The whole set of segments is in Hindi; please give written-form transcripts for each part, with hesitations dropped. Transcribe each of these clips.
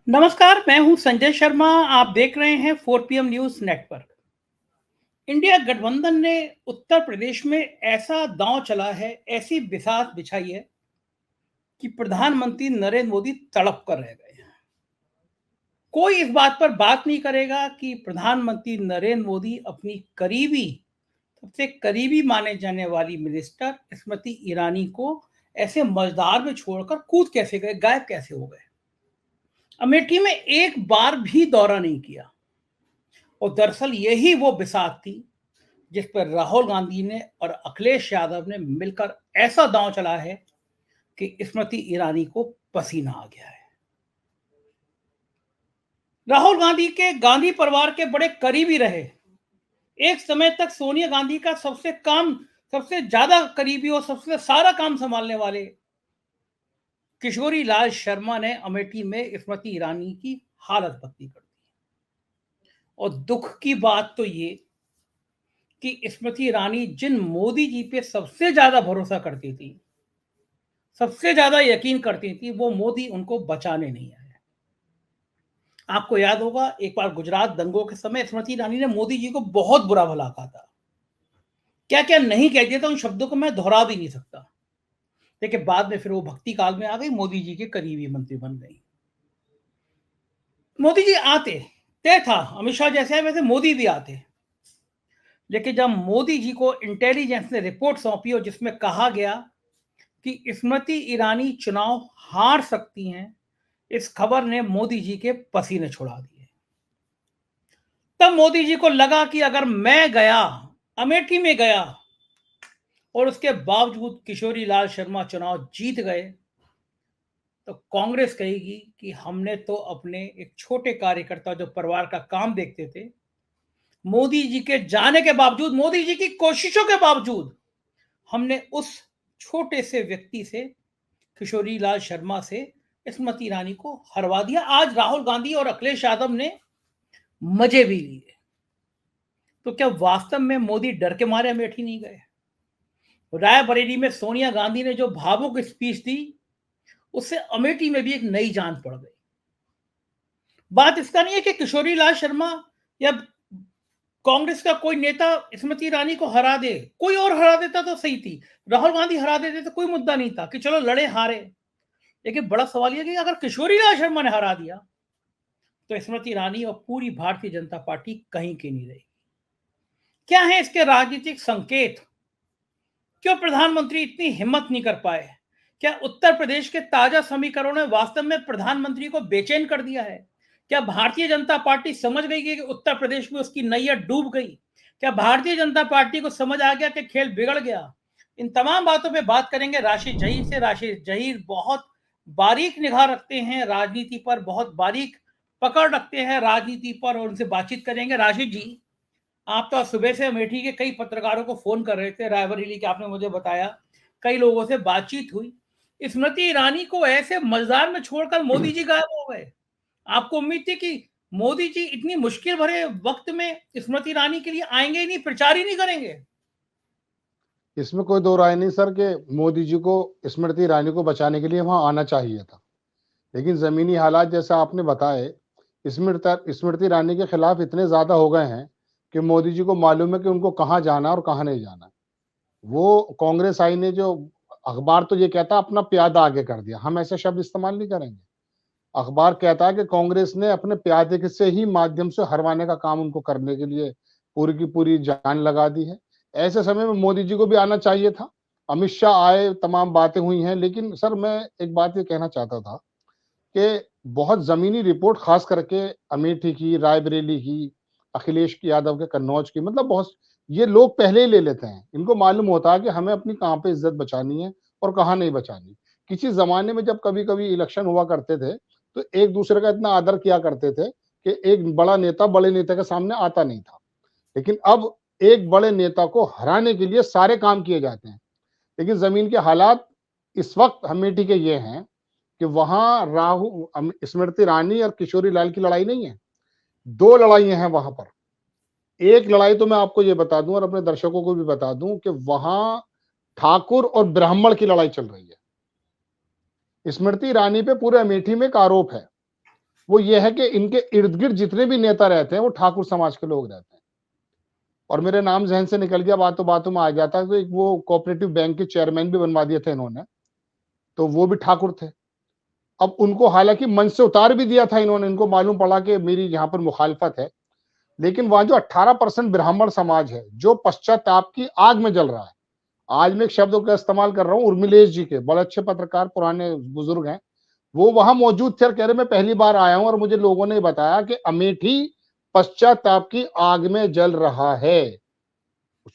नमस्कार, मैं हूं संजय शर्मा। आप देख रहे हैं 4 PM न्यूज नेटवर्क। इंडिया गठबंधन ने उत्तर प्रदेश में ऐसा दांव चला है, ऐसी बिसात बिछाई है कि प्रधानमंत्री नरेंद्र मोदी तड़प कर रह गए हैं। कोई इस बात पर बात नहीं करेगा कि प्रधानमंत्री नरेंद्र मोदी अपनी सबसे करीबी माने जाने वाली मिनिस्टर स्मृति ईरानी को ऐसे मझधार में छोड़कर कूद कैसे गए, गायब कैसे हो गए। अमेठी में एक बार भी दौरा नहीं किया। और दरअसल यही वो बिसात थी जिस पर राहुल गांधी ने और अखिलेश यादव ने मिलकर ऐसा दांव चला है कि स्मृति ईरानी को पसीना आ गया है। राहुल गांधी के गांधी परिवार के बड़े करीबी रहे। एक समय तक सोनिया गांधी का सबसे ज्यादा करीबी और सबसे सारा काम संभालने वाले किशोरी लाल शर्मा ने अमेठी में स्मृति ईरानी की हालत पत्नी कर दी। और दुख की बात तो ये कि स्मृति ईरानी जिन मोदी जी पे सबसे ज्यादा भरोसा करती थी, सबसे ज्यादा यकीन करती थी, वो मोदी उनको बचाने नहीं आए। आपको याद होगा, एक बार गुजरात दंगों के समय स्मृति ईरानी ने मोदी जी को बहुत बुरा भला कहा था। क्या क्या नहीं कह दिया था, उन शब्दों को मैं दोहरा भी नहीं सकता। लेकिन बाद में फिर वो भक्ति काल में आ गई, मोदी जी के करीबी मंत्री बन गई। मोदी जी आते, तय था, अमित शाह जैसे है वैसे मोदी भी आते। लेकिन जब मोदी जी को इंटेलिजेंस ने रिपोर्ट सौंपी और जिसमें कहा गया कि स्मृति ईरानी चुनाव हार सकती हैं, इस खबर ने मोदी जी के पसीने छुड़ा दिए। तब मोदी जी को लगा कि अगर मैं गया, अमेठी में गया और उसके बावजूद किशोरी लाल शर्मा चुनाव जीत गए, तो कांग्रेस कहेगी कि हमने तो अपने एक छोटे कार्यकर्ता जो परिवार का काम देखते थे, मोदी जी के जाने के बावजूद, मोदी जी की कोशिशों के बावजूद, हमने उस छोटे से व्यक्ति से, किशोरी लाल शर्मा से, स्मृति ईरानी को हरवा दिया। आज राहुल गांधी और अखिलेश यादव ने मजे भी लिए। तो क्या वास्तव में मोदी डर के मारे अमेठी नहीं गए? रायबरेली में सोनिया गांधी ने जो भावुक स्पीच दी, उससे अमेठी में भी एक नई जान पड़ गई। बात इसका नहीं है कि किशोरी लाल शर्मा या कांग्रेस का कोई नेता स्मृति ईरानी को हरा दे, कोई और हरा देता तो सही थी, राहुल गांधी हरा देते तो कोई मुद्दा नहीं था कि चलो लड़े हारे। लेकिन बड़ा सवाल यह कि अगर किशोरी लाल शर्मा ने हरा दिया तो स्मृति ईरानी और पूरी भारतीय जनता पार्टी कहीं की नहीं रहेगी। क्या है इसके राजनीतिक संकेत? क्यों प्रधानमंत्री इतनी हिम्मत नहीं कर पाए? क्या उत्तर प्रदेश के ताजा समीकरणों ने वास्तव में प्रधानमंत्री को बेचैन कर दिया है? क्या भारतीय जनता पार्टी समझ गई कि उत्तर प्रदेश में उसकी नैया डूब गई? क्या भारतीय जनता पार्टी को समझ आ गया कि खेल बिगड़ गया? इन तमाम बातों पे बात करेंगे राशिद जहीर से। राशिद जहीर बहुत बारीक निगाह रखते हैं राजनीति पर, बहुत बारीक पकड़ रखते हैं राजनीति पर, और उनसे बातचीत करेंगे। राशिद जी, आप तो सुबह से अमेठी के कई पत्रकारों को फोन कर रहे थे, रायबरेली के, आपने मुझे बताया कई लोगों से बातचीत हुई। स्मृति ईरानी को ऐसे मजदार में छोड़कर मोदी जी गायब हो गए। आपको उम्मीद थी कि मोदी जी इतनी मुश्किल भरे वक्त में स्मृति ईरानी के लिए आएंगे ही नहीं, प्रचार ही नहीं करेंगे? इसमें कोई दो राय नहीं सर कि मोदी जी को स्मृति ईरानी को बचाने के लिए वहां आना चाहिए था। लेकिन जमीनी हालात जैसा आपने बताए, स्मृति ईरानी के खिलाफ इतने ज्यादा हो गए हैं कि मोदी जी को मालूम है कि उनको कहाँ जाना और कहाँ नहीं जाना। वो कांग्रेस आई ने जो अखबार तो ये कहता अपना प्यादा आगे कर दिया, हम ऐसे शब्द इस्तेमाल नहीं करेंगे। अखबार कहता है कि कांग्रेस ने अपने प्यादे के से ही माध्यम से हरवाने का काम उनको करने के लिए पूरी की पूरी जान लगा दी है। ऐसे समय में मोदी जी को भी आना चाहिए था। अमित शाह आए, तमाम बातें हुई हैं, लेकिन सर मैं एक बात ये कहना चाहता था कि बहुत जमीनी रिपोर्ट खास करके अमेठी की, रायबरेली की, अखिलेश की यादव के कन्नौज की, मतलब बहुत ये लोग पहले ही ले लेते हैं। इनको मालूम होता है कि हमें अपनी कहाँ पे इज्जत बचानी है और कहाँ नहीं बचानी। किसी जमाने में जब कभी कभी इलेक्शन हुआ करते थे तो एक दूसरे का इतना आदर किया करते थे कि एक बड़ा नेता बड़े नेता के सामने आता नहीं था। लेकिन अब एक बड़े नेता को हराने के लिए सारे काम किए जाते हैं। लेकिन जमीन के हालात इस वक्त अमेठी के ये हैं कि वहां स्मृति ईरानी और किशोरी लाल की लड़ाई नहीं है, दो लड़ाइयां हैं वहां पर। एक लड़ाई तो मैं आपको ये बता दूं और अपने दर्शकों को भी बता दूं कि वहां ठाकुर और ब्राह्मण की लड़ाई चल रही है। स्मृति ईरानी पे पूरे अमेठी में एक आरोप है वो ये है कि इनके इर्द गिर्द जितने भी नेता रहते हैं वो ठाकुर समाज के लोग रहते हैं। और मेरे नाम जहन से निकल गया, बातों बातों में आ जाता है, तो एक वो कोऑपरेटिव बैंक के चेयरमैन भी बनवा दिए थे इन्होंने, तो वो भी ठाकुर थे। अब उनको हालांकि मंच से उतार भी दिया था इन्होंने, इनको मालूम पड़ा कि मेरी यहाँ पर मुखालफत है, लेकिन वहां जो 18% ब्राह्मण समाज है जो पश्चाताप की आग में जल रहा है। आज मैं एक शब्द का इस्तेमाल कर रहा हूँ, उर्मिलेश जी के, बड़े अच्छे पत्रकार, पुराने बुजुर्ग हैं, वो वहां मौजूद थे और कह रहे मैं पहली बार आया हूं और मुझे लोगों ने बताया कि अमेठी पश्चाताप की आग में जल रहा है।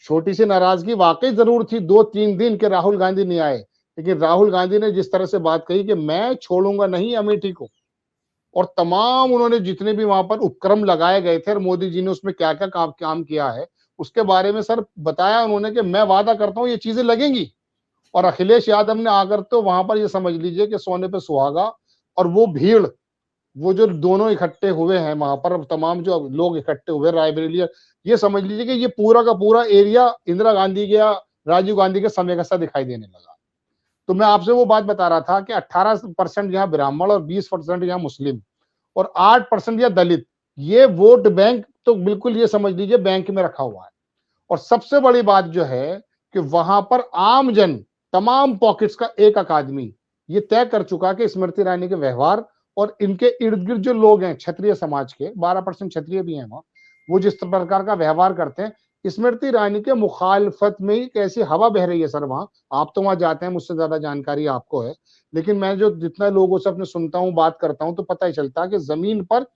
छोटी सी नाराजगी वाकई जरूर थी 2-3 दिन के राहुल गांधी नहीं आए, लेकिन राहुल गांधी ने जिस तरह से बात कही कि मैं छोड़ूंगा नहीं अमेठी को, और तमाम उन्होंने जितने भी वहां पर उपक्रम लगाए गए थे और मोदी जी ने उसमें क्या क्या काम किया है उसके बारे में सर बताया उन्होंने कि मैं वादा करता हूं ये चीजें लगेंगी। और अखिलेश यादव ने आकर तो वहां पर ये समझ लीजिए कि सोने पे सुहागा, और वो भीड़, वो जो दोनों इकट्ठे हुए हैं वहां पर, तमाम जो लोग इकट्ठे हुए रायबरेली, ये समझ लीजिए कि ये पूरा का पूरा एरिया इंदिरा गांधी के या राजीव गांधी के समय का सा दिखाई देने लगा। तो मैं आपसे वो बात बता रहा था कि 18% यहाँ ब्राह्मण और 20% यहाँ मुस्लिम और 8% या दलित, ये वोट बैंक तो बिल्कुल ये समझ लीजिए बैंक में रखा हुआ है। और सबसे बड़ी बात जो है कि वहां पर आम जन, तमाम पॉकेट्स का एक आदमी ये तय कर चुका कि स्मृति ईरानी के व्यवहार और इनके इर्द गिर्द जो लोग हैं क्षत्रिय समाज के, 12% क्षत्रिय भी हैं वहां, वो जिस प्रकार का व्यवहार करते हैं, स्मृति ईरानी के मुखालफत में ही कैसी हवा बह रही है सर वहां। आप तो वहां जाते हैं, मुझसे ज्यादा जानकारी आपको है, लेकिन मैं जो जितना लोगों से अपने सुनता हूँ, बात करता हूँ, तो पता ही चलता है कि जमीन पर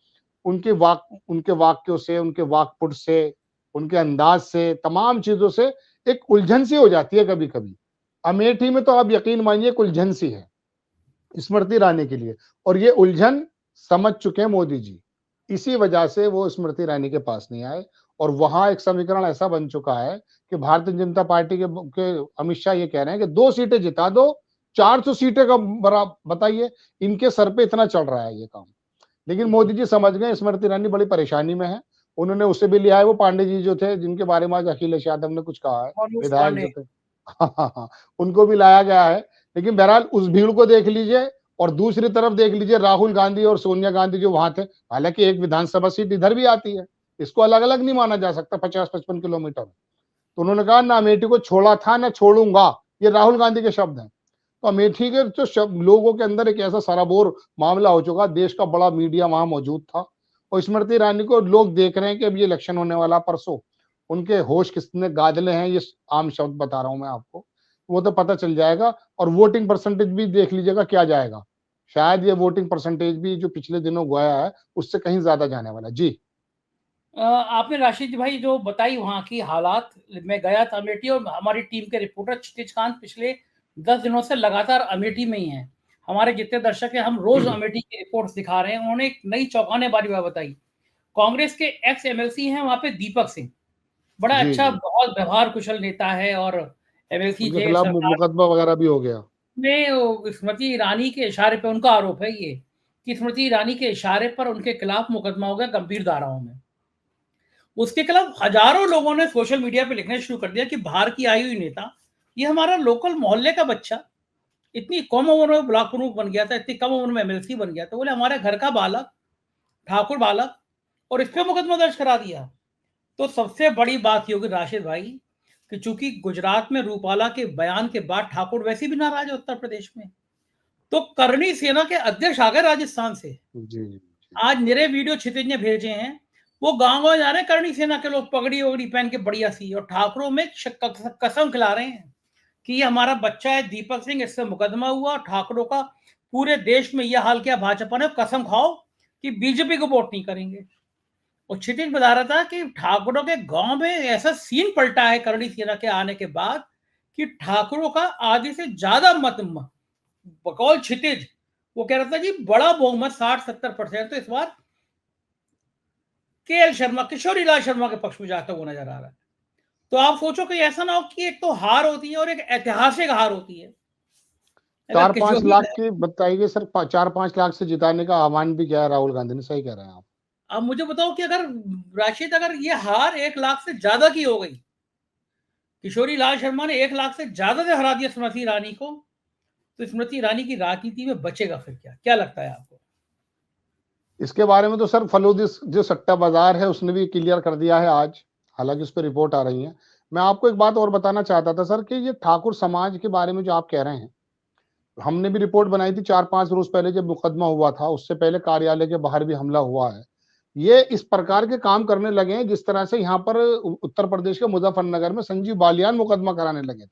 उनके वाक्यों से, उनके वाकपुट से, उनके अंदाज से, तमाम चीजों से एक उलझन सी हो जाती है कभी कभी। अमेठी में तो आप यकीन मानिए एक उलझन सी है स्मृति ईरानी के लिए, और ये उलझन समझ चुके हैं मोदी जी, इसी वजह से वो स्मृति ईरानी के पास नहीं आए। और वहां एक समीकरण ऐसा बन चुका है कि भारतीय जनता पार्टी के अमित शाह ये कह रहे हैं कि 2 सीटें जिता दो, 400 सीटें का बड़ा बताइए, इनके सर पे इतना चल रहा है ये काम। लेकिन मोदी जी समझ गए स्मृति ईरानी बड़ी परेशानी में है, उन्होंने उसे भी लिया है, वो पांडे जी जो थे जिनके बारे में आज अखिलेश यादव ने कुछ कहा है, मनोज विधायक पांडे। जो थे, हाँ, उनको भी लाया गया है। लेकिन बहरहाल उस भीड़ को देख लीजिए और दूसरी तरफ देख लीजिए राहुल गांधी और सोनिया गांधी जो वहां थे, हालांकि एक विधानसभा सीट इधर भी आती है, इसको अलग अलग नहीं माना जा सकता, 50-55 किलोमीटर। तो उन्होंने कहा ना अमेठी को छोड़ा था ना छोड़ूंगा, ये राहुल गांधी के शब्द हैं। तो अमेठी के जो शब्द लोगों के अंदर एक ऐसा सराबोर मामला हो चुका, देश का बड़ा मीडिया वहां मौजूद था, और स्मृति ईरानी को लोग देख रहे हैं कि अब ये इलेक्शन होने वाला परसों, उनके होश किसने गादले हैं, ये आम शब्द बता रहा हूं मैं आपको, वो तो पता चल जाएगा। और वोटिंग परसेंटेज भी देख लीजिएगा क्या जाएगा, शायद ये वोटिंग परसेंटेज भी जो पिछले दिनों गया है उससे कहीं ज्यादा जाने वाला। जी आपने राशिद भाई जो बताई वहाँ की हालात, मैं गया था अमेठी और हमारी टीम के रिपोर्टर क्षितिज कांत पिछले 10 दिनों से लगातार अमेठी में ही हैं। हमारे जितने दर्शक हैं हम रोज अमेठी की रिपोर्ट्स दिखा रहे हैं। उन्होंने एक नई चौंकाने वाली बात बताई। कांग्रेस के एक्स एमएलसी हैं वहाँ पे दीपक सिंह, बड़ा जी अच्छा, जी, बहुत व्यवहार कुशल नेता है और एमएलसी उनके थे खिलाफ सरकार मुकदमा वगैरह भी हो गया। में। स्मृति ईरानी के इशारे पर उनका आरोप है ये कि स्मृति ईरानी के इशारे पर उनके खिलाफ मुकदमा हो गया गंभीर धाराओं में। उसके खिलाफ हजारों लोगों ने सोशल मीडिया पे लिखना शुरू कर दिया कि बाहर की आई हुई नेता, ये हमारा लोकल मोहल्ले का बच्चा इतनी कम उम्र में ब्लॉक प्रमुख बन गया था, इतनी कम उम्र में एमएलसी बन गया था, बोले हमारे घर का बालक, ठाकुर बालक, और इस पे मुकदमा दर्ज करा दिया। तो सबसे बड़ी बात ये होगी राशिद भाई कि चूंकि गुजरात में रूपाला के बयान के बाद ठाकुर वैसे भी नाराज है उत्तर प्रदेश में, तो करणी सेना के अध्यक्ष आ गए राजस्थान से। जी जी जी। आज मेरे वीडियो क्षितिज ने भेजे हैं, वो गांव गांव जा रहे हैं करणी सेना के लोग पगड़ी वगड़ी पहन के बढ़िया सी, और ठाकुरों में कसम खिला रहे हैं कि ये हमारा बच्चा है दीपक सिंह, इससे मुकदमा हुआ। ठाकुरों का पूरे देश में यह हाल किया भाजपा ने, कसम खाओ कि बीजेपी को वोट नहीं करेंगे। और क्षितिज बता रहा था कि ठाकुरों के गांव में ऐसा सीन पलटा है करणी सेना के आने के बाद कि ठाकुरों का आधे से ज्यादा मत, बकौल क्षितिज वो कह रहा था जी बड़ा बहुमत 60-70% तो इस बार केएल शर्मा, किशोरीलाल शर्मा के पक्ष में जाता हुआ नजर आ रहा है। तो आप सोचो कि ऐसा ना हो कि एक तो हार होती है और एक ऐतिहासिक हार होती है। अगर 4-5 किशोरी, लाख की बताइए सर, 4-5 लाख से जिताने का आह्वान भी किया है राहुल गांधी ने, सही कह रहे हैं आप। अब मुझे बताओ कि अगर राशिद, अगर ये हार 1 लाख से ज्यादा की हो गई, किशोरी लाल शर्मा ने 1 लाख से ज्यादा से हरा दिया स्मृति ईरानी को, तो स्मृति ईरानी की राजनीति में बचेगा फिर क्या? क्या लगता है आपको? इसके बारे में तो सर फलूदी जो सट्टा बाजार है उसने भी क्लियर कर दिया है आज, हालांकि उस पर रिपोर्ट आ रही है। मैं आपको एक बात और बताना चाहता था सर कि ये ठाकुर समाज के बारे में जो आप कह रहे हैं, हमने भी रिपोर्ट बनाई थी 4-5 रोज पहले जब मुकदमा हुआ था, उससे पहले कार्यालय के बाहर भी हमला हुआ है। ये इस प्रकार के काम करने लगे हैं जिस तरह से यहाँ पर उत्तर प्रदेश के मुजफ्फरनगर में संजीव बालियान मुकदमा कराने लगे थे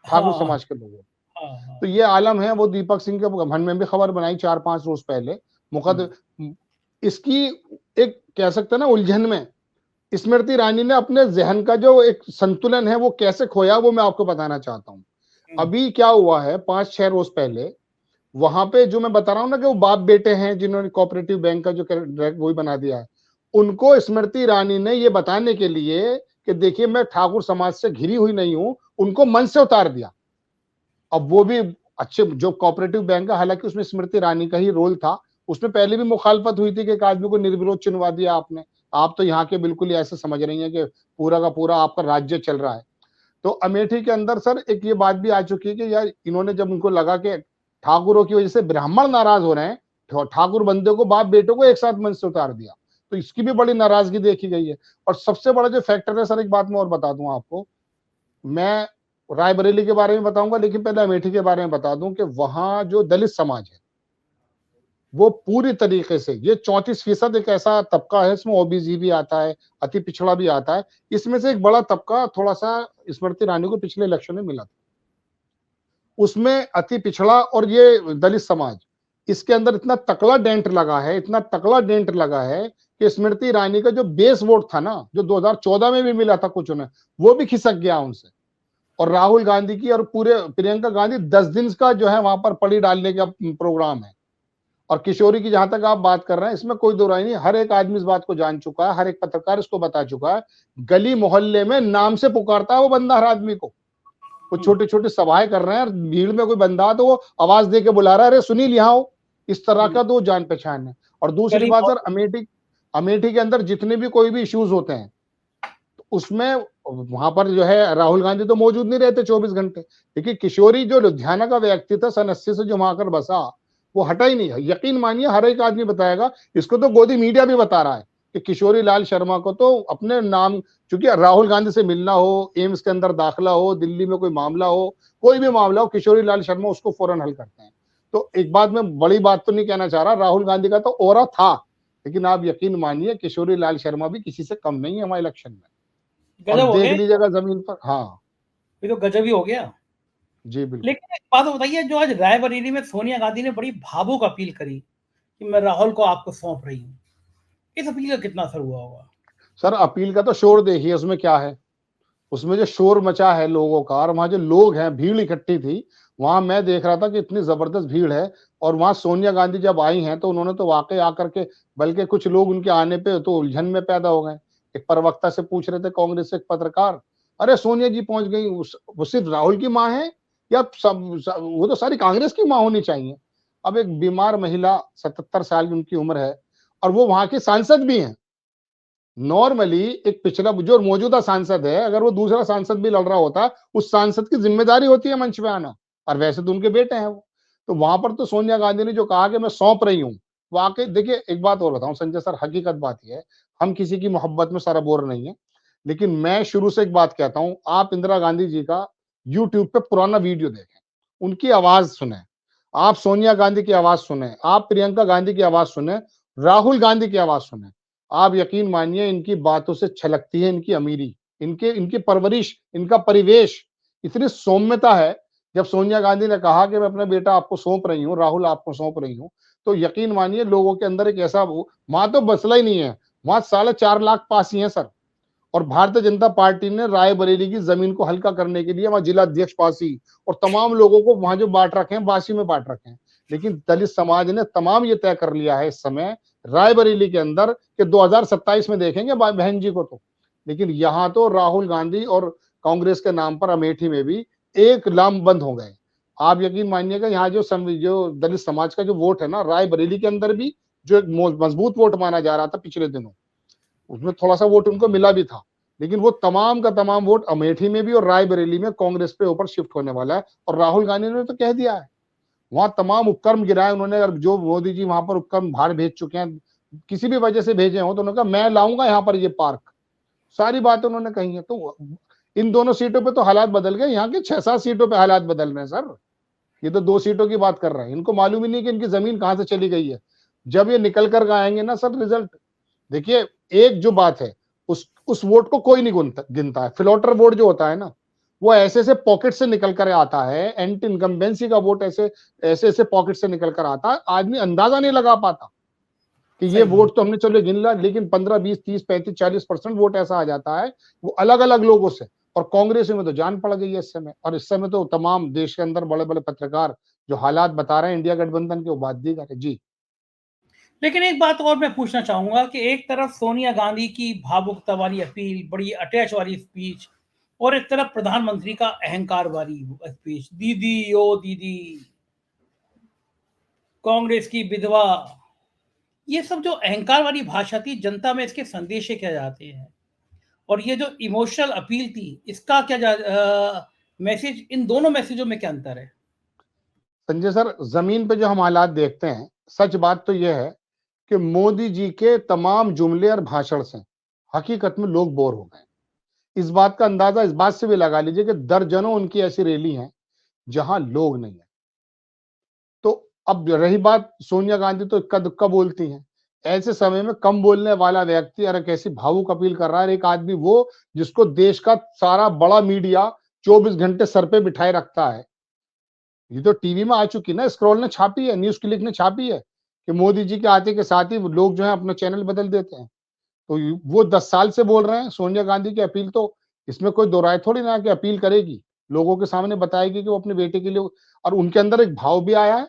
ठाकुर हाँ समाज के लोगों। हाँ हाँ। तो ये आलम है, वो दीपक सिंह के घमंड में भी खबर बनाई 4-5 रोज पहले मुकद इसकी एक कह सकते हैं ना उलझन में स्मृति ईरानी ने अपने जहन का जो एक संतुलन है वो कैसे खोया, वो मैं आपको बताना चाहता हूँ। अभी क्या हुआ है, 5-6 रोज पहले वहां पे जो मैं बता रहा हूँ ना कि वो बाप बेटे हैं जिन्होंने कोऑपरेटिव बैंक का जो वही बना दिया है, उनको स्मृति ईरानी ने ये बताने के लिए कि देखिए मैं ठाकुर समाज से घिरी हुई नहीं हूं, उनको मन से उतार दिया। अब वो भी अच्छे जो कोऑपरेटिव बैंक है, हालांकि उसमें स्मृति ईरानी का ही रोल था, उसमें पहले भी मुखालफत हुई थी कि एक आदमी को निर्विरोध चुनवा दिया आपने, आप तो यहाँ के बिल्कुल ही ऐसे समझ रही हैं कि पूरा का पूरा आपका राज्य चल रहा है। तो अमेठी के अंदर सर एक ये बात भी आ चुकी है कि यार इन्होंने जब उनको लगा कि ठाकुरों की वजह से ब्राह्मण नाराज हो रहे हैं, ठाकुर बंदे को बाप बेटों को एक साथ मंच से उतार दिया, तो इसकी भी बड़ी नाराजगी देखी गई है। और सबसे बड़ा जो फैक्टर है सर, एक बात मैं और बता दूं आपको, मैं रायबरेली के बारे में बताऊंगा लेकिन पहले अमेठी के बारे में बता दूं कि वहां जो दलित समाज है वो पूरी तरीके से, ये 34% एक ऐसा तबका है, इसमें ओबीसी भी आता है, अति पिछड़ा भी आता है, इसमें से एक बड़ा तबका थोड़ा सा स्मृति ईरानी को पिछले इलेक्शन में मिला था, उसमें अति पिछड़ा और ये दलित समाज, इसके अंदर इतना तकड़ा डेंट लगा है, इतना तकड़ा डेंट लगा है कि स्मृति ईरानी का जो बेस वोट था ना, जो 2014 में भी मिला था कुछ उन्हें, वो भी खिसक गया उनसे। और राहुल गांधी की और पूरे प्रियंका गांधी 10 दिन का जो है वहां पर पड़ी डालने का प्रोग्राम है। और किशोरी की जहां तक आप बात कर रहे हैं, इसमें कोई दो राय नहीं, हर एक आदमी इस बात को जान चुका है, हर एक पत्रकार इसको बता चुका है, गली मोहल्ले में नाम से पुकारता है वो बंदा हर आदमी को। वो छोटी छोटी सभाएं कर रहे हैं, भीड़ में कोई बंदा तो वो आवाज दे के बुला रहा है, अरे सुनील यहाँ हो, इस तरह का तो जान पहचान है। और दूसरी बात सर, अमेठी के अंदर जितने भी कोई भी इश्यूज होते हैं तो उसमें वहां पर जो है राहुल गांधी तो मौजूद नहीं रहते 24 घंटे, लेकिन किशोरी जो लुधियाना का व्यक्ति था सन 80 से जो वहां आकर बसा, वो हटा ही नहीं है। यकीन मानिए हर एक आदमी बताएगा, इसको तो गोदी मीडिया भी बता रहा है कि किशोरी लाल शर्मा को तो अपने नाम, क्योंकि राहुल गांधी से मिलना हो, एम्स के अंदर दाखिला हो, दिल्ली में कोई मामला हो, कोई भी मामला हो, किशोरी लाल शर्मा उसको फौरन हल करते हैं। तो एक बात मैं बड़ी बात तो नहीं कहना चाह रहा, राहुल गांधी का तो ओरा था, लेकिन आप यकीन मानिए किशोरी लाल शर्मा भी किसी से कम नहीं है हमारे इलेक्शन में। और देख लीजिएगा जमीन पर, हाँ ये तो गजब ही हो गया। जी बिल्कुल। लेकिन एक बात बताइए, जो आज रायबरेली में सोनिया गांधी ने बड़ी भावुक अपील करी कि मैं राहुल को आपको सौंप रही हूँ, इस अपील का कितना असर हुआ होगा? सर अपील का तो शोर देखिए, उसमें क्या है, उसमें जो शोर मचा है लोगों का, और वहां जो लोग हैं, भीड़ इकट्ठी थी, वहां मैं देख रहा था कि इतनी जबरदस्त भीड़ है। और वहां सोनिया गांधी जब आई हैं तो उन्होंने तो वाकई आकर के, बल्कि कुछ लोग उनके आने पे तो उलझन में पैदा हो गए। एक प्रवक्ता से पूछ रहे थे कांग्रेस से एक पत्रकार, अरे सोनिया जी पहुंच गई, वो सिर्फ राहुल की माँ है या वो तो सारी कांग्रेस की माँ होनी चाहिए? अब एक बीमार महिला, 77 साल की उनकी उम्र है, और वो वहां की सांसद भी हैं। नॉर्मली एक पिछला जो मौजूदा सांसद है, अगर वो दूसरा सांसद भी लड़ रहा होता, उस सांसद की जिम्मेदारी होती है मंच पे आना, और वैसे तो उनके बेटे हैं वो। तो वहां पर तो सोनिया गांधी ने जो कहा कि मैं सौंप रही हूँ, वाकई देखिए एक बात और बताऊं संजय सर, हकीकत बात यह है, हम किसी की मोहब्बत में सराबोर नहीं है, लेकिन मैं शुरू से एक बात कहता हूं, आप इंदिरा गांधी जी का यूट्यूब पे पुराना वीडियो देखें, उनकी आवाज सुने, आप सोनिया गांधी की आवाज सुने, आप प्रियंका गांधी की आवाज सुने, राहुल गांधी की आवाज सुने, आप यकीन मानिए इनकी बातों से छलकती है इनकी अमीरी, इनके इनकी परवरिश, इनका परिवेश, इतनी सौम्यता है। जब सोनिया गांधी ने कहा कि मैं अपना बेटा आपको सौंप रही हूँ, राहुल आपको सौंप रही हूँ, तो यकीन मानिए लोगों के अंदर एक ऐसा, वहां तो मसला ही नहीं है, वहां 4.5 लाख पास ही है सर। और भारतीय जनता पार्टी ने रायबरेली की जमीन को हल्का करने के लिए वहां जिला अध्यक्ष पासी और तमाम लोगों को वहां जो बांट रखे हैं, बासी में बांट रखे हैं। लेकिन दलित समाज ने तमाम ये तय कर लिया है इस समय रायबरेली के अंदर कि 2027 में देखेंगे बहन जी को तो। लेकिन यहाँ तो राहुल गांधी और कांग्रेस के नाम पर अमेठी में भी एक लाम बंद हो गए। आप यकीन मानिएगा यहाँ जो दलित समाज का जो वोट है ना, रायबरेली के अंदर भी जो एक मजबूत वोट माना जा रहा था पिछले दिनों, उसमें थोड़ा सा वोट उनको मिला भी था, लेकिन वो तमाम का तमाम वोट अमेठी में भी और रायबरेली में कांग्रेस पे ऊपर शिफ्ट होने वाला है। और राहुल गांधी ने तो कह दिया है, वहां तमाम उपक्रम गिराए उन्होंने, और जो मोदी जी वहां पर उपक्रम बाहर भेज चुके हैं किसी भी वजह से भेजे हो, तो उन्होंने कहा मैं लाऊंगा यहाँ पर ये पार्क, सारी बातें उन्होंने कही है। तो इन दोनों सीटों पे तो हालात बदल गए, यहाँ के 6-7 सीटों पे हालात बदल रहे हैं सर। ये तो 2 सीटों की बात कर रहे हैं, इनको मालूम ही नहीं कि इनकी जमीन कहां से चली गई है। जब ये निकल कर आएंगे ना सर रिजल्ट, देखिए एक जो बात है, उस वोट को कोई नहीं गिनता है। फिलोटर वोट जो होता है ना, वो ऐसे ऐसे पॉकेट से निकल कर आता है। एंटी इनकम्बेंसी का वोट ऐसे ऐसे पॉकेट से निकल कर आता है, आदमी अंदाजा नहीं लगा पाता कि ये वोट तो हमने चलो गिन लिया, लेकिन 15, 20, 30, 35, 40% वोट ऐसा आ जाता है वो अलग अलग लोगों से। और कांग्रेस में तो जान पड़ गई है इस समय, और इस समय तो तमाम देश के अंदर बड़े बड़े पत्रकार जो हालात बता रहे हैं इंडिया गठबंधन के, वो बात दी है जी। लेकिन एक बात और मैं पूछना चाहूंगा कि एक तरफ सोनिया गांधी की भावुकता वाली अपील, बड़ी अटैच वाली स्पीच, और एक तरफ प्रधानमंत्री का अहंकार वाली स्पीच, दीदी ओ दीदी, कांग्रेस की विधवा, ये सब जो अहंकार वाली भाषा थी, जनता में इसके संदेश क्या जाते हैं? और ये जो इमोशनल अपील थी, इसका क्या मैसेज, इन दोनों मैसेजों में क्या अंतर है? संजय सर, जमीन पे जो हम हालात देखते हैं, सच बात तो यह है कि मोदी जी के तमाम जुमले और भाषण से हकीकत में लोग बोर हो गए। इस बात का अंदाजा इस बात से भी लगा लीजिए कि दर्जनों उनकी ऐसी रैली हैं जहां लोग नहीं है। तो अब रही बात, सोनिया गांधी तो इक्का दुक्का बोलती हैं। ऐसे समय में कम बोलने वाला व्यक्ति और कैसी भावुक अपील कर रहा है एक आदमी, वो जिसको देश का सारा बड़ा मीडिया 24 घंटे सर पे बिठाए रखता है। ये तो टीवी में आ चुकी ना, स्क्रॉल ने छापी है, न्यूज क्लिक ने छापी है कि मोदी जी के आते के साथ ही लोग जो है अपना चैनल बदल देते हैं। तो वो 10 साल से बोल रहे हैं। सोनिया गांधी की अपील तो, इसमें कोई दो राय थोड़ी ना कि अपील करेगी, लोगों के सामने बताएगी कि वो अपने बेटे के लिए, और उनके अंदर एक भाव भी आया है।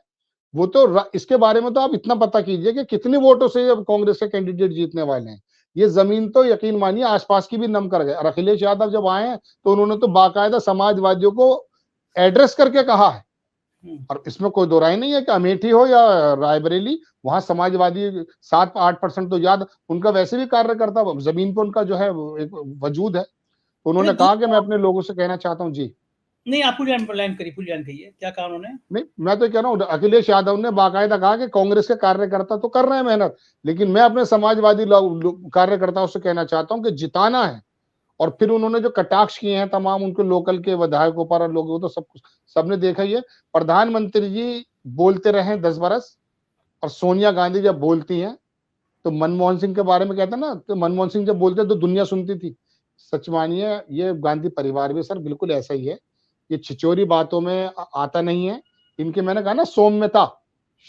वो तो इसके बारे में तो आप इतना पता कीजिए कि कितने वोटों से अब कांग्रेस के कैंडिडेट जीतने वाले हैं। ये जमीन तो यकीन मानिए आसपास की भी नम कर गए। और अखिलेश यादव जब आए हैं तो उन्होंने तो बाकायदा समाजवादियों को एड्रेस करके कहा है, और इसमें कोई दो राय नहीं है कि अमेठी हो या रायबरेली, वहां समाजवादी 7-8% तो ज्यादा उनका वैसे भी कार्यकर्ता जमीन पर उनका जो है एक वजूद है। तो उन्होंने कहा कि मैं अपने लोगों से कहना चाहता हूं जी। नहीं, आप पूरी लाइन करिए, क्या कहा उन्होंने? नहीं, मैं तो कह रहा हूँ अखिलेश यादव ने बाकायदा कहा कि कांग्रेस के कार्यकर्ता तो कर रहे हैं मेहनत, लेकिन मैं अपने समाजवादी कार्यकर्ताओं से कहना चाहता हूं कि जिताना है। और फिर उन्होंने जो कटाक्ष किए हैं तमाम उनके लोकल के विधायकों पर और लोगों, तो सब कुछ सबने देखा ही है। प्रधानमंत्री जी बोलते रहे 10 बरस, और सोनिया गांधी जब बोलती हैं तो मनमोहन सिंह के बारे में कहते हैं ना, तो मनमोहन सिंह जब बोलते तो दुनिया सुनती थी। सच मानिए ये गांधी परिवार भी सर बिल्कुल ऐसा ही है। ये छिचोरी बातों में आता नहीं है। इनके, मैंने कहा ना, सौम्यता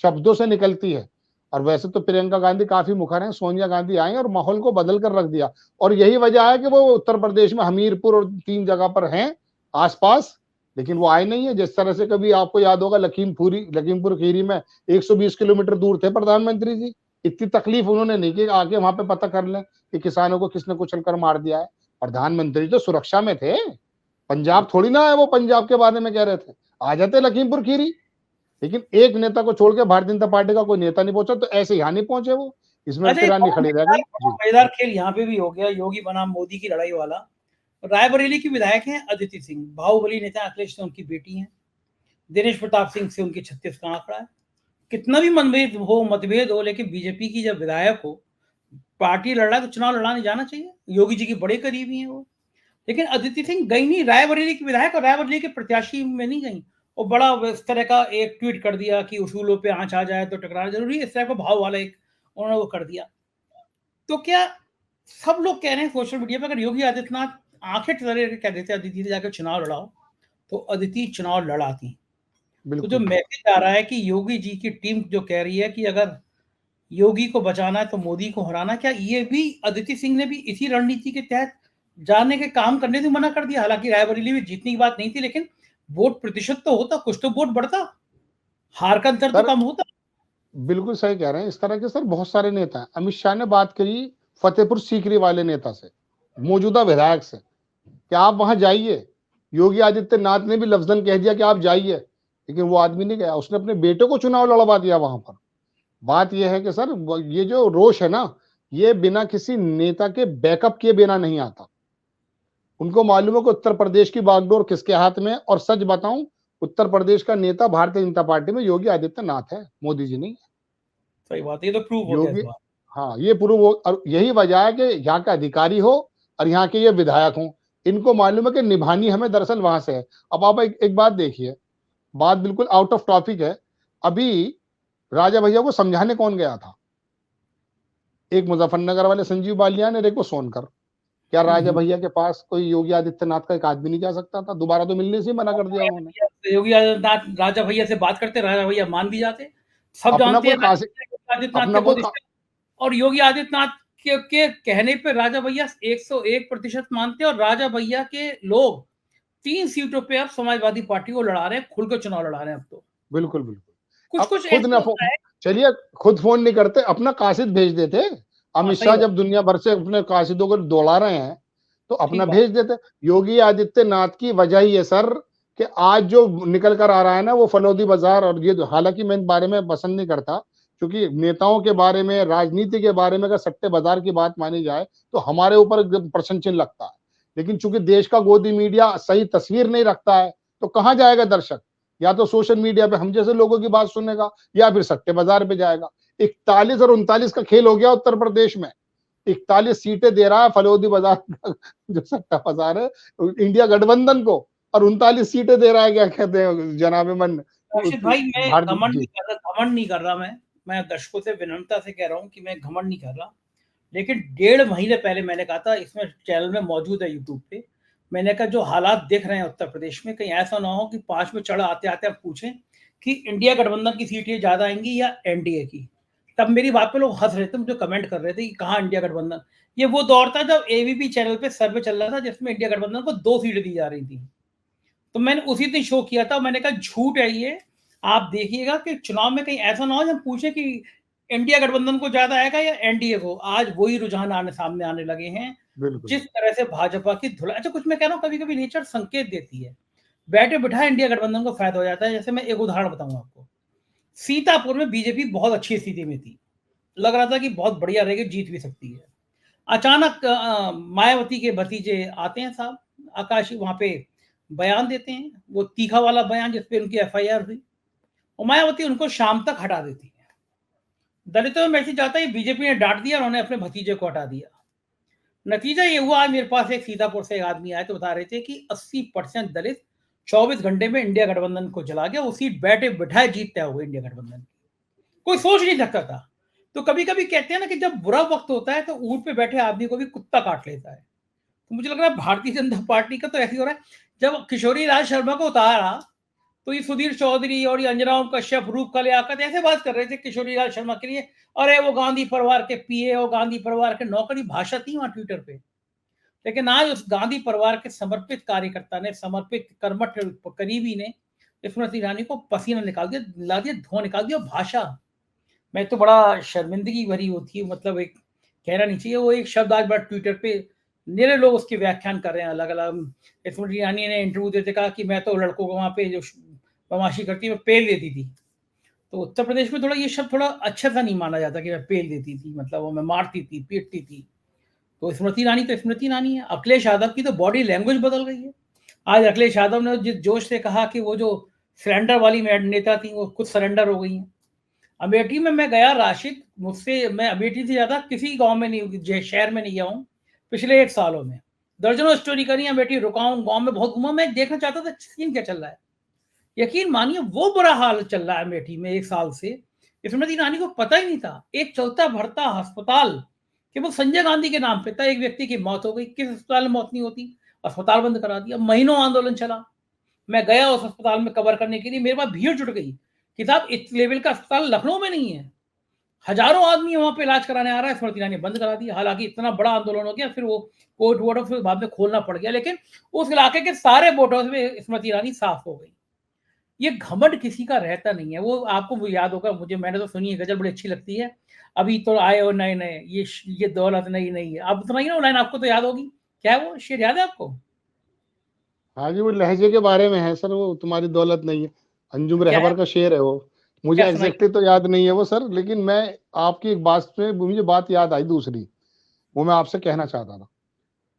शब्दों से निकलती है। और वैसे तो प्रियंका गांधी काफी मुखर हैं, सोनिया गांधी आई और माहौल को बदल कर रख दिया। और यही वजह है कि वो उत्तर प्रदेश में हमीरपुर और 3 जगह पर हैं आसपास, लेकिन वो आए नहीं है। जिस तरह से कभी आपको याद होगा लखीमपुर खीरी में 120 किलोमीटर दूर थे प्रधानमंत्री जी, इतनी तकलीफ उन्होंने नहीं की आके वहां पे पता कर लें कि किसानों को किसने कुचल कर मार दिया है। प्रधानमंत्री तो सुरक्षा में थे, पंजाब थोड़ी ना है वो पंजाब के बारे में कह रहे थे, आ जाते लखीमपुर खीरी। लेकिन एक नेता को छोड़ के भारतीय जनता पार्टी का कोई नेता नहीं पहुंचा, तो ऐसे यहाँ नहीं पहुंचे वो, अच्छा, स्मृति ईरानी खड़ी रह गई जी। मजेदार खेल यहाँ पे भी हो गया, योगी बनाम मोदी की लड़ाई वाला। रायबरेली की विधायक हैं अदिति सिंह, बाहुबली नेता अखिलेश से उनकी बेटी हैं, दिनेश प्रताप सिंह से उनकी 36 का आंकड़ा है। कितना भी मतभेद हो, लेकिन बीजेपी की जब विधायक हो, पार्टी लड़ रहा है तो चुनाव लड़ाने जाना चाहिए। योगी जी की बड़े करीबी हैं वो। लेकिन अदिति सिंह गई नहीं, रायबरेली की विधायक और रायबरेली के प्रत्याशी में नहीं गई। और बड़ा इस तरह का एक ट्वीट कर दिया कि उसूलों पे आंच आ जाए तो टकराना जरूरी है, इस तरह का भाव वाला एक उन्होंने वो कर दिया। तो क्या सब लोग कह रहे हैं सोशल मीडिया पर, अगर योगी आदित्यनाथ आंखें टरे कह देते अदिति से जाकर चुनाव लड़ाओ, तो अदिति चुनाव लड़ाती। तो जो मैसेज आ रहा है कि योगी जी की टीम जो कह रही है कि अगर योगी को बचाना है तो मोदी को हराना, क्या ये भी अदिति सिंह ने भी इसी रणनीति के तहत जाने के काम करने से मना कर दिया? हालांकि रायबरेली में जीतने की बात नहीं थी, लेकिन वोट प्रतिशत तो होता, कुछ तो वोट बढ़ता, हार का अंतर तो कम होता। बिल्कुल सही कह रहे हैं। इस तरह के सर बहुत सारे नेता हैं। अमित शाह ने बात करी फतेहपुर सीकरी वाले नेता से, मौजूदा विधायक से, कि आप वहां जाइए। योगी आदित्यनाथ ने भी लफ्जन कह दिया कि आप जाइए, लेकिन वो आदमी नहीं गया। उसने अपने बेटे को चुनाव लड़वा दिया वहां पर। बात यह है कि सर ये जो रोष है ना, ये बिना किसी नेता के बैकअप किए बिना नहीं आता। उनको मालूम है कि उत्तर प्रदेश की बागडोर किसके हाथ में है। और सच बताऊं, उत्तर प्रदेश का नेता भारतीय जनता पार्टी में योगी आदित्यनाथ है, मोदी जी नहीं है। सही बात है, ये तो प्रूव हो गया योगी, इस बार। हाँ, ये प्रूव हो, और यही वजह है कि यहाँ के अधिकारी हो और यहाँ के ये विधायक हों, इनको मालूम है कि निभानी हमें दरअसल वहां से है। अब आप एक बात देखिए, बात बिल्कुल आउट ऑफ टॉपिक है। अभी राजा भैया को समझाने कौन गया था? एक मुजफ्फरनगर वाले संजीव बालियान और एक वो सोनकर। क्या राजा भैया के पास कोई योगी आदित्यनाथ का एक आदमी नहीं जा सकता था? दोबारा तो मिलने से ही मना कर दिया उन्होंने। योगी आदित्यनाथ राजा भैया से बात करते, राजा भैया मान भी जाते। सब अपना जानते हैं कोई कासिद, आदित्यनाथ अपना के कोई बहुत रिश्ते, और योगी आदित्यनाथ के कहने पे राजा भैया 101% मानते हैं, और राजा भैया के लोग 3 सीटों पे अब समाजवादी पार्टी को लड़ा रहे हैं, खुल के चुनाव लड़ा रहे हैं अब तो। बिल्कुल बिल्कुल। कुछ अब कुछ खुद ऐसे ना होता है। चलिए, खुद फोन नहीं करते, अपना कासिद भेज देते। हाँ, अमित सही शाह बात, जब दुनिया भर से अपने कासिदों को दौड़ा रहे हैं तो अपना ठीक बात। भेज देते। योगी आदित्यनाथ की वजह ही है सर कि आज जो निकल कर आ रहा है ना वो फलोदी बाजार, और ये हालांकि मैं इन बारे में पसंद नहीं करता, क्योंकि नेताओं के बारे में, राजनीति के बारे में अगर सट्टे बाजार की बात मानी जाए तो हमारे ऊपर एकदम प्रश्न चिन्ह लगता है। लेकिन चूंकि देश का गोदी मीडिया सही तस्वीर नहीं रखता है तो कहां जाएगा दर्शक? या तो सोशल मीडिया पे हम जैसे लोगों की बात सुनेगा या फिर सट्टे बाजार पे जाएगा। 41 और 39 का खेल हो गया उत्तर प्रदेश में। 41 सीटें दे रहा है फलोदी बाजार का जो सट्टा बाजार है इंडिया गठबंधन को, और 39 सीटें दे रहा है, क्या कहते हैं जनाब मन राशिद भाई, मैं भारत घमंड जी। नहीं कर रहा, घमंड नहीं कर रहा मैं दर्शकों से विनम्रता से कह रहा हूँ कि मैं घमंड नहीं कर रहा। लेकिन 1.5 महीने पहले मैंने कहा था, इसमें चैनल में मौजूद है यूट्यूब पे, मैंने कहा जो हालात दिख रहे हैं उत्तर प्रदेश में, कहीं ऐसा ना हो कि 5 में चढ़ आते आते आप पूछें कि इंडिया गठबंधन की सीटें ज्यादा आएंगी या एनडीए की। तब मेरी बात पे लोग हंस रहे थे, मुझे कमेंट कर रहे थे कि कहाँ इंडिया गठबंधन। ये वो दौर था जब एबीपी चैनल पे सर्वे चल रहा था जिसमें इंडिया गठबंधन को 2 सीटें दी जा रही थी। तो मैंने उसी दिन शो किया था, मैंने कहा झूठ है ये। आप देखिएगा कि चुनाव में कहीं ऐसा ना हो जब पूछे कि इंडिया गठबंधन को ज्यादा आएगा या एनडीए को। आज वही रुझान सामने आने लगे हैं। बिल्कुल जिस तरह से भाजपा की धुलाई, अच्छा कुछ मैं कह रहा हूँ, कभी कभी नेचर संकेत देती है, बैठे बिठाए इंडिया गठबंधन को फायदा हो जाता है। जैसे मैं एक उदाहरण बताऊं आपको, सीतापुर में बीजेपी बहुत अच्छी स्थिति में थी, लग रहा था कि बहुत बढ़िया रहेगी, जीत भी सकती है। अचानक मायावती के भतीजे आते हैं साहब, आकाशी वहां पे बयान देते हैं, वो तीखा वाला बयान जिसपे उनकी एफआईआर हुई, और मायावती उनको शाम तक हटा देती है। दलितों में मैसेज आता है, बीजेपी ने डांट दिया और उन्होंने अपने भतीजे को हटा दिया। नतीजा ये हुआ, आज मेरे पास एक सीतापुर से एक आदमी आए तो बता रहे थे कि 80% दलित 24 घंटे में इंडिया गठबंधन को चला गया, वो सीट बैठे बिठाए जीतते हुए इंडिया गठबंधन की। कोई सोच नहीं सकता था। तो कभी कभी कहते हैं ना कि जब बुरा वक्त होता है तो ऊंट पे बैठे आदमी को भी कुत्ता काट लेता है। तो मुझे लग रहा है भारतीय जनता पार्टी का तो ऐसे ही हो रहा है। जब किशोरी लाल शर्मा को उतारा तो ये सुधीर चौधरी और ये अंजना कश्यप, रूप कलियाकत ऐसे बात कर रहे थे किशोरी लाल शर्मा के लिए, अरे वो गांधी परिवार के पीए और गांधी परिवार के नौकरी, भाषा थी वहां ट्विटर पे। लेकिन आज उस गांधी परिवार के समर्पित कार्यकर्ता ने, समर्पित कर्मठ करीबी ने स्मृति ईरानी को पसीना निकाल दिया, ला दिया, धुआं निकाल दिया। भाषा, मैं तो बड़ा शर्मिंदगी भरी होती है, मतलब एक कहना नहीं चाहिए, वो एक शब्द आज बड़ा ट्विटर पे मेरे लोग उसकी व्याख्यान कर रहे हैं अलग अलग। स्मृति ईरानी ने इंटरव्यू देते कहा कि मैं तो लड़कों को वहां पे जो बदमाशी करती मैं पेल देती थी। तो उत्तर प्रदेश में थोड़ा ये शब्द थोड़ा अच्छा सा नहीं माना जाता कि मैं पेल देती थी, मतलब वो मैं मारती थी, पीटती थी। तो स्मृति ईरानी तो स्मृति ईरानी है। अखिलेश यादव की तो बॉडी लैंग्वेज बदल गई है। आज अखिलेश यादव ने जिस जोश से कहा कि वो जो सरेंडर वाली नेता थी वो खुद सरेंडर हो गई हैं। अमेठी में मैं गया राशिद, मुझसे मैं अमेठी से ज्यादा किसी गांव में नहीं, शहर में नहीं गया हूँ पिछले 1 सालों में। दर्जनों स्टोरी करी, अमेठी रुका हूँ, गाँव में बहुत घूमा, मैं देखना चाहता था सीन क्या चल रहा है। यकीन मानिए वो बुरा हाल चल रहा है अमेठी में 1 साल से। स्मृति ईरानी को पता ही नहीं था, एक चलता भरता अस्पताल केवल संजय गांधी के नाम पे था, एक व्यक्ति की मौत हो गई, किस अस्पताल में मौत नहीं होती, अस्पताल बंद करा दिया, महीनों आंदोलन चला। मैं गया उस अस्पताल में कवर करने के लिए, मेरे पास भीड़ जुट गई कि साहब इस लेवल का अस्पताल लखनऊ में नहीं है, हजारों आदमी वहां पे इलाज कराने आ रहा है, स्मृति ईरानी बंद करा दिया। हालांकि इतना बड़ा आंदोलन हो गया, फिर वो कोर्ट वोट फिर बाद में खोलना पड़ गया, लेकिन उस इलाके के सारे बोटों में स्मृति ईरानी साफ हो गई। ये घमंड किसी का रहता नहीं है। वो आपको वो याद होगा, मुझे मैंने तो सुनी है, गजल बड़ी अच्छी लगती है, अभी तो आए हो नए नए, ये दौलत नई नई है। आप सुनाइए ना लाइन, आपको तो याद होगी। क्या है वो शेर, याद है आपको? हाँ जी, वो लहजे के बारे में है सर, वो तुम्हारी दौलत नहीं है, अंजुम क्या है, रहबर का शेर है वो। मुझे क्या सुनाइए। एग्जैक्टली तो याद नहीं है वो सर, लेकिन मैं आपकी एक बात पे मुझे बात याद आई दूसरी, वो मैं आपसे कहना चाहता था।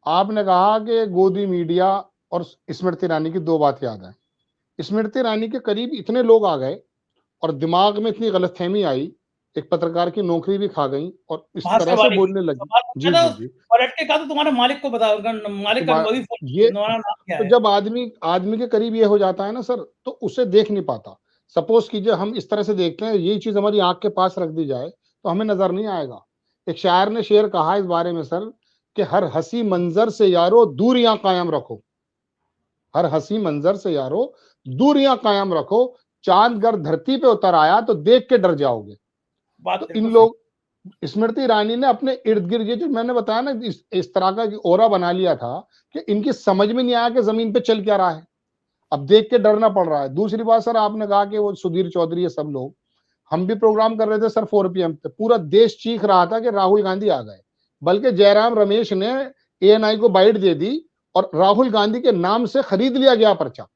आपने कहा कि गोदी मीडिया और स्मृति ईरानी की दो बात याद है। स्मृति ईरानी के करीब इतने लोग आ गए और दिमाग में इतनी गलतफहमी आई एक पत्रकार की नौकरी भी खा गई और इस भाषा तरह से वाले की बोलने लगी। सवाल जी, पूछा था, जी, जी। पलट के कहा तो तुम्हारे मालिक को बताओ, उनका मालिक का तुम्हा वही फ़ोन, ये तुम्हारा नाम क्या तो है? जब आदमी आदमी के करीब ये हो जाता है ना सर, तो उसे देख नहीं पाता। सपोज़ कीजिए हम इस तरह से देखते हैं, यही चीज़ हमारी आँख के पास रख दी जाए, तो हमें नज़र नहीं आएगा। एक शायर ने शेर कहा इस बारे में सर, कि हर हँसी मंज़र से यारो दूरियाँ कायम रखो। हर हँसी मंज़र से यारो दूरियाँ कायम रखो, चाँद गर धरती पे उतर आया तो देख के डर जाओगे। बात तो इन बिल्कुल सही। लोग स्मृति ईरानी ने अपने इर्द-गिर्द ये जो मैंने बताया ना, इस तरह का ऑरा बना लिया था कि इनकी समझ में नहीं आया कि ज़मीन पे चल क्या रहा है। अब देख के डरना पड़ रहा है। दूसरी बात सर, आपने कहा कि वो सुधीर चौधरी ये सब लोग, हम भी प्रोग्राम कर रहे थे सर 4 पीएम पे, पूरा देश चीख रहा था कि राहुल गांधी आ गए। बल्कि जयराम रमेश ने एएनआई को बाइट दे दी और राहुल गांधी के नाम से खरीद लिया गया पर्चा।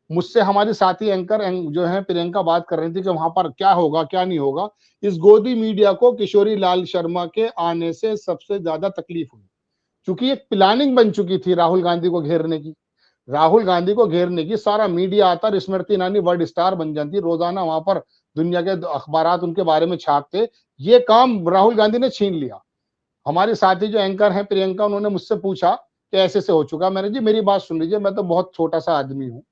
मुझसे हमारी साथी एंकर जो है प्रियंका बात कर रही थी कि वहां पर क्या होगा क्या नहीं होगा। इस गोदी मीडिया को किशोरी लाल शर्मा के आने से सबसे ज्यादा तकलीफ हुई, क्योंकि एक प्लानिंग बन चुकी थी राहुल गांधी को घेरने की। राहुल गांधी को घेरने की सारा मीडिया आता, स्मृति ईरानी वर्ल्ड स्टार बन जाती, रोजाना वहां पर दुनिया के अखबारात उनके बारे में छापते। ये काम राहुल गांधी ने छीन लिया। हमारे साथी जो एंकर हैं प्रियंका, उन्होंने मुझसे पूछा कि ऐसे से हो चुका। मैंने जी मेरी बात सुन लीजिए, मैं तो बहुत छोटा सा आदमी हूँ,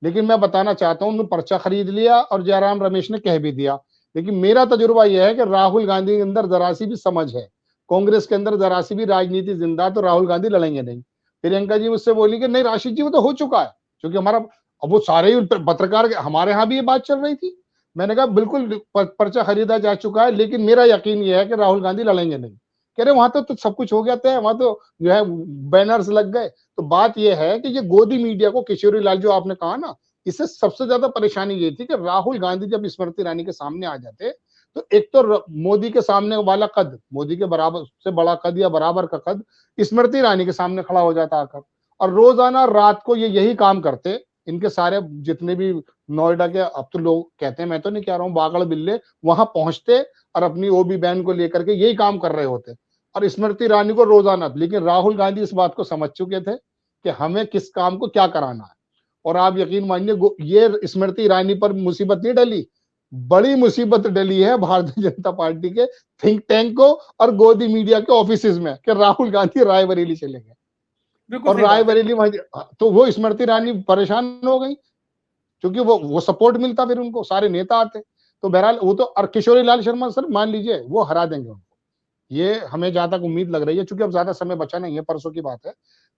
लेकिन मैं बताना चाहता हूँ, उन्होंने पर्चा खरीद लिया और जयराम रमेश ने कह भी दिया। लेकिन मेरा तजुर्बा यह है कि राहुल गांधी के अंदर जरा सी भी समझ है, कांग्रेस के अंदर जरा सी भी राजनीति जिंदा, तो राहुल गांधी लड़ेंगे नहीं। प्रियंका जी मुझसे बोली कि नहीं राशिद जी वो तो हो चुका है, क्योंकि हमारा अब वो सारे ही पत्रकार हमारे यहाँ भी ये बात चल रही थी। मैंने कहा बिल्कुल पर्चा खरीदा जा चुका है, लेकिन मेरा यकीन यह है कि राहुल गांधी लड़ेंगे नहीं। कह रहे वहां तो सब कुछ हो गया था, वहां तो जो है बैनर्स लग गए। तो बात यह है कि ये गोदी मीडिया को, किशोरी लाल जो आपने कहा ना, इससे सबसे ज्यादा परेशानी ये थी कि राहुल गांधी जब स्मृति ईरानी के सामने आ जाते, तो एक तो मोदी के सामने वाला कद, मोदी के बराबर से बड़ा कद या बराबर का कद स्मृति ईरानी के सामने खड़ा हो जाता आकर। और रोजाना रात को ये यही काम करते। इनके सारे जितने भी नोएडा के, अब तो लोग कहते हैं, मैं तो नहीं कह रहा हूँ, बागड़ बिल्ले वहां पहुंचते और अपनी ओबी बैन को लेकर के यही काम कर रहे होते और स्मृति ईरानी को रोजाना। लेकिन राहुल गांधी इस बात को समझ चुके थे कि हमें किस काम को क्या कराना है। और आप यकीन मानिए, ये स्मृति ईरानी पर मुसीबत नहीं डली, बड़ी मुसीबत डली है भारतीय जनता पार्टी के थिंक टैंक को और गोदी मीडिया के ऑफिसेज में कि राहुल गांधी रायबरेली चले गए। बिल्कुल और सही बात है। रायबरेली तो वो स्मृति ईरानी परेशान हो गई, क्योंकि वो सपोर्ट मिलता, फिर उनको सारे नेता आते। तो बहरहाल वो तो, और किशोरी लाल शर्मा सर मान लीजिए वो हरा देंगे उनको, ये हमें जहां तक उम्मीद लग रही है, क्योंकि अब ज्यादा समय बचा नहीं है, परसों की बात है।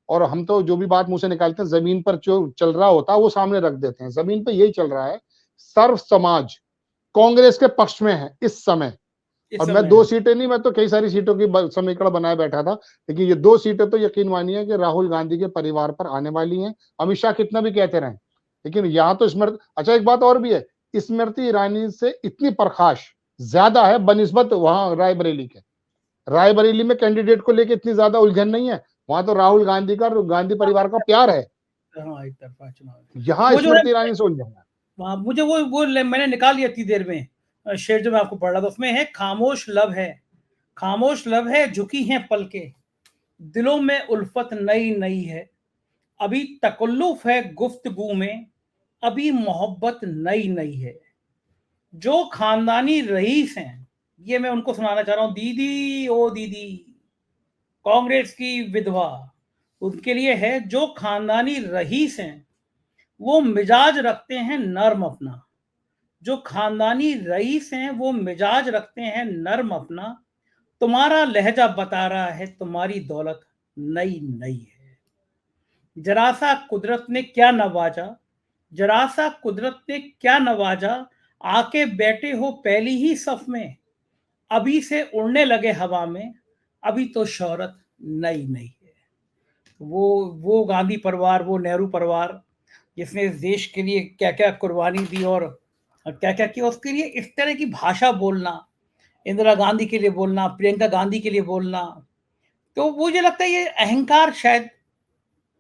और हम तो जो भी बात मुंह से निकालते हैं, जमीन पर जो चल रहा होता है वो सामने रख देते हैं। जमीन पे यही चल रहा है, सर्व समाज कांग्रेस के पक्ष में है इस समय। इस और मैं समय 2 है। सीटें नहीं, मैं तो कई सारी सीटों की समीकरण बनाए बैठा था, लेकिन ये 2 सीटें तो यकीन मानिए कि राहुल गांधी के परिवार पर आने वाली हैं। अमित शाह कितना भी कहते रहे, लेकिन यहाँ तो स्मृति, अच्छा एक बात और भी है, स्मृति ईरानी से इतनी प्रकाश ज्यादा है बनिस्बत वहां रायबरेली के। रायबरेली में कैंडिडेट को लेकर इतनी ज्यादा उलझन नहीं है, वहां तो राहुल गांधी का, गांधी परिवार का प्यार है। हाँ, एक तरफा चुनाव। यहाँ वो जो है, स्मृति ईरानी से उलझन है। हाँ, मुझे मैंने निकाल लिया इतनी देर में, शेर जो मैं आपको पढ़ रहा था उसमें है, खामोश लब है, खामोश लब है, झुकी हैं पलकें, दिलों में उल्फत नई नई है, अभी तकल्लुफ है गुफ्तगू में, अभी मोहब्बत नई नई है, जो खानदानी रईस हैं, ये मैं उनको सुनाना चाह रहा हूं, दीदी ओ दीदी, कांग्रेस की विधवा, उनके लिए है, जो खानदानी रईस हैं वो मिजाज रखते हैं नर्म अपना, जो खानदानी रईस हैं वो मिजाज रखते हैं नर्म अपना, तुम्हारा लहजा बता रहा है तुम्हारी दौलत नई नई है, जरा सा कुदरत ने क्या नवाजा, जरा सा कुदरत ने क्या नवाजा, आके बैठे हो पहली ही सफ में, अभी से उड़ने लगे हवा में, अभी तो शोहरत नई नई है। वो गांधी परिवार, वो नेहरू परिवार, जिसने इस देश के लिए क्या क्या कुर्बानी दी और क्या क्या किया, उसके लिए इस तरह की भाषा बोलना, इंदिरा गांधी के लिए बोलना, प्रियंका गांधी के लिए बोलना, तो मुझे लगता है ये अहंकार शायद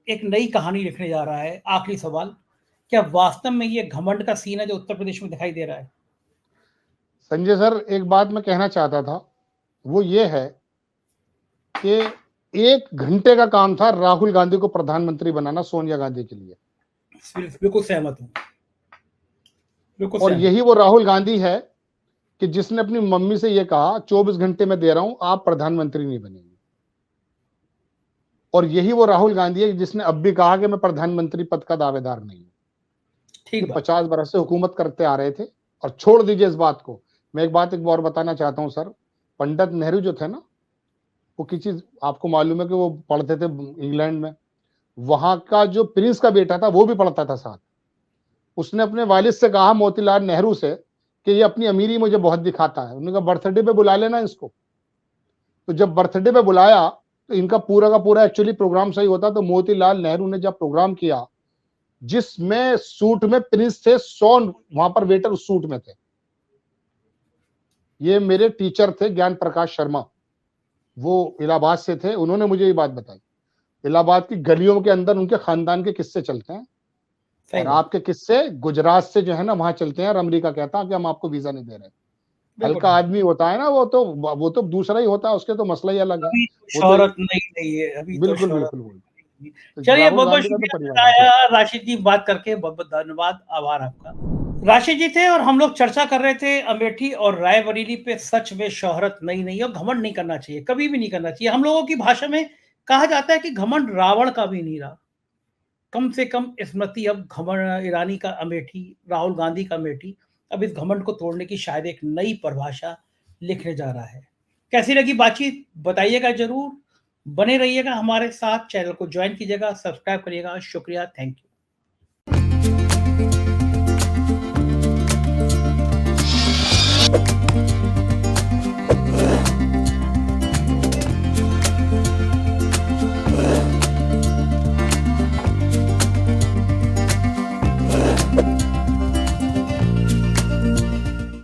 एक नई कहानी लिखने जा रहा है। आखिरी सवाल, क्या वास्तव में ये घमंड का सीन है जो उत्तर प्रदेश में दिखाई दे रहा है? संजय सर एक बात मैं कहना चाहता था, वो ये है कि 1 घंटे का काम था राहुल गांधी को प्रधानमंत्री बनाना सोनिया गांधी के लिए। बिल्कुल सहमत हूं, बिल्कुल और सहमत। यही वो राहुल गांधी है कि जिसने अपनी मम्मी से ये कहा 24 घंटे में दे रहा हूं, आप प्रधानमंत्री नहीं बनेंगे। और यही वो राहुल गांधी है जिसने अब भी कहा कि मैं प्रधानमंत्री पद का दावेदार नहीं हूं। ठीक कि बात। 50 बरस से हुकूमत करते आ रहे थे। और छोड़ दीजिए इस बात को, मैं एक बात और बताना चाहता हूं सर, पंडित नेहरू जो थे ना, वो किसी, आपको मालूम है कि वो पढ़ते थे इंग्लैंड में, वहां का जो प्रिंस का बेटा था वो भी पढ़ता था साथ। उसने अपने वालिद से कहा, मोतीलाल नेहरू से, कि ये अपनी अमीरी मुझे बहुत दिखाता है। उन्होंने कहा बर्थडे पे बुला लेना इसको। तो जब बर्थडे पे बुलाया तो इनका पूरा का पूरा एक्चुअली प्रोग्राम सही होता। तो मोतीलाल नेहरू ने जब प्रोग्राम किया, जिसमें सूट में प्रिंस थे, 100 वहां पर वेटर उस सूट में थे। ये मेरे टीचर थे ज्ञान प्रकाश शर्मा, वो इलाहाबाद से थे, उन्होंने मुझे ये बात बताई। इलाहाबाद की गलियों के अंदर उनके खानदान के किस्से चलते हैं, सही और बात। आपके किस्से गुजरात से जो है ना वहां चलते हैं, और अमेरिका कहता है कि हम आपको वीजा नहीं दे रहे। बिल्कुल हल्का आदमी होता है ना, वो तो दूसरा ही होता है, उसके तो मसला ही अलग है। अभी तो वो तो शोहरत नहीं है, अभी तो बिल्कुल शोहरत बिल्कुल बोल। नहीं। तो चलिए, राहुल बहुत बहुत गांधी का तो शुक्रिया परिवार है जी। बताया राशिद जी, बात करके बहुत बहुत धन्यवाद, आभार आपका। राशिद जी थे और हम लोग चर्चा कर रहे थे अमेठी और रायबरेली पे। सच में शोहरत नहीं और घमंड नहीं करना चाहिए, कभी भी नहीं करना चाहिए। हम लोगों की भाषा में कहा जाता है कि घमंड रावण का भी नहीं रहा। कम से कम स्मृति अब घमंड ईरानी का अमेठी, राहुल गांधी का अमेठी, अब इस घमंड को तोड़ने की शायद एक नई परिभाषा लिखने जा रहा है। कैसी लगी बातचीत बताइएगा जरूर। बने रहिएगा हमारे साथ, चैनल को ज्वाइन कीजिएगा, सब्सक्राइब करिएगा। शुक्रिया, थैंक यू।